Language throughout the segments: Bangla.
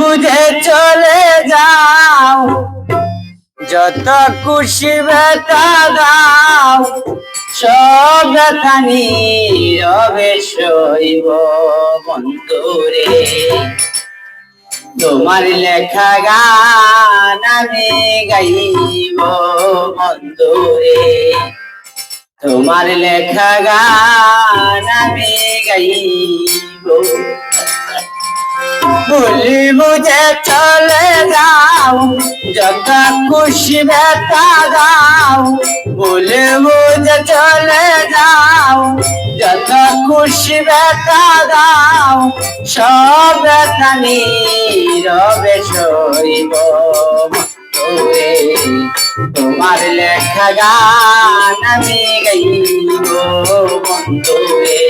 বুঝে চলে যাও, যত খুশি ব্যথা দাও, সব ব্যথা নীরবে সইব বন্ধুরে। তোমার লেখা গান আমি গাইব বন্ধুরে, তোমার লেখা গান আমি গাইব। ভুলি বুঝে চলে যাও, যত খুশি ব্যথা দাও, ভুলি বুঝে চলে যাও, যত খুশি ব্যথা দাও, সব ব্যথা নীরবে সইব বন্ধুরে। তোমার লেখা গান আমি গাইব বন্ধুরে,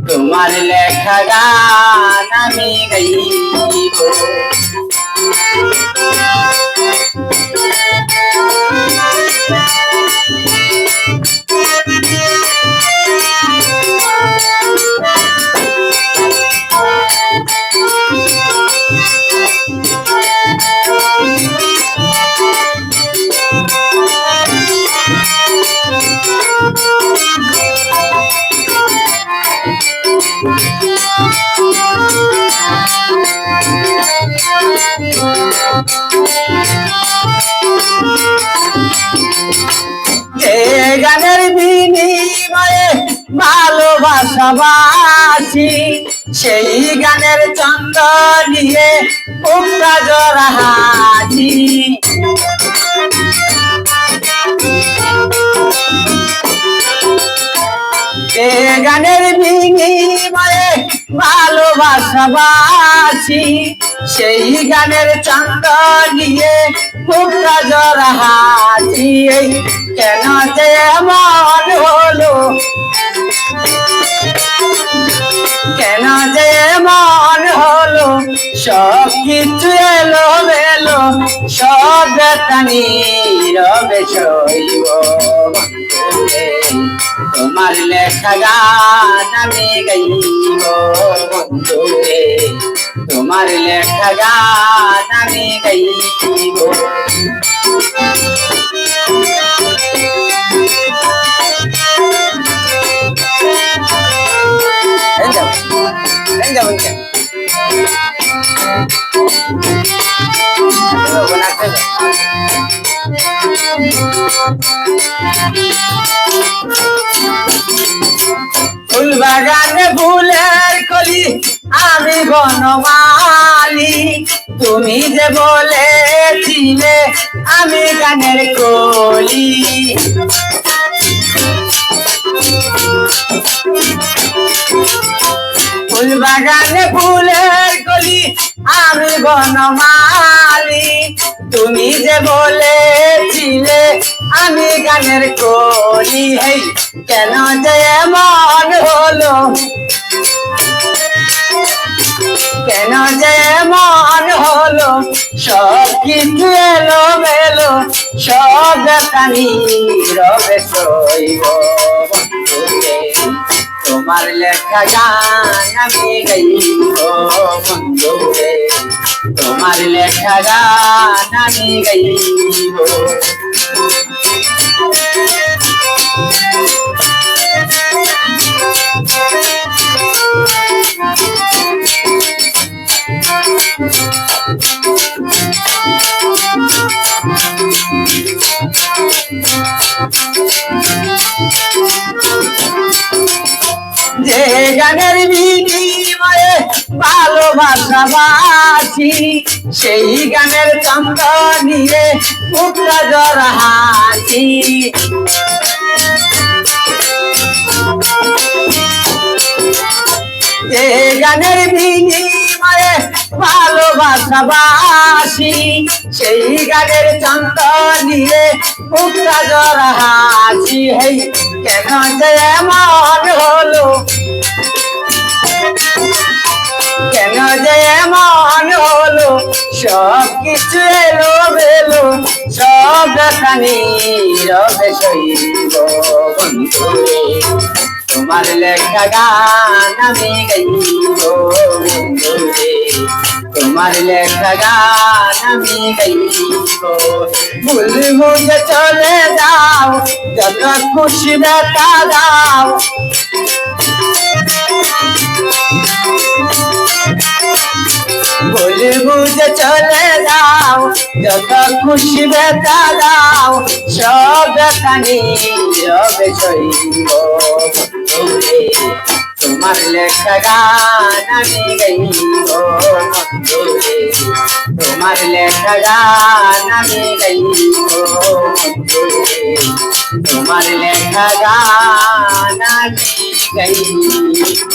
তোমার লেখা গান আমি গাইব। যে গানের বিনিময়ে ভালোবাসা বাসি, সেই গানের চন্দ নিয়ে উমরা জরা হাসি। যে গানের বিনিময়ে ভালোবাসা বাসি, সেই গানের চন্দ নিয়ে উমরা জরা হাসি। কেন যে এমন হলো, কেন যে এমন হলো, সব কিছু এলো মেলো, সব ব্যথা নীরবে সইব বন্ধুরে। তোমার লেখা গান আমি গাইব বন্ধুরে, তোমার লেখা গান আমি গাইব। ফুল বাগানে ফুলের কলি আমি বনমালী, তুমি যে বলেছিলে আমি গানের কলি। ফুল বাগানে ফুলের কলি আমি বনমালী, তুমি যে বলেছিলে আমি গানের কলি। হেই কেন যে এমন হলো, কেন যে এমন হলো, সব কিছু এলো মেলো, সব ব্যথা নীরবে সইব বন্ধুরে। তোমার লেখা গান আমি গাইব বন্ধুরে, তোমার লেখা গান আমি গাইব। যে গানের বিনিময়ে ভালোবাসা বাসি, সেই গানের চন্দ নিয়ে উঠা জরা হাসি। যে গানের বিনিময়ে ভালোবাসা বাসি, সেই গানের চন্দ নিয়ে উঠা জরা হাসি। হেই কেন যে এমন হলো, কেন যে এমন হলো, সব কিছু এলো মেলো, সব ব্যথা নীরবে সইব বন্ধুরে। তোমার লেখা গান আমি গাইব বন্ধুরে, তোমার লেখা গান আমি গাইব ভুল বুঝে চলে যাও যত খুশি দেখা দাও ভুল বুঝে চলে যাও যত খুশি দেখা দাও সব দেখা নীরবে সইব তোমার লেখা গান আমি গাইব বন্ধুরে তোমার লেখা গান আমি গাইব বন্ধুরে তোমার লেখা গান আমি গাইব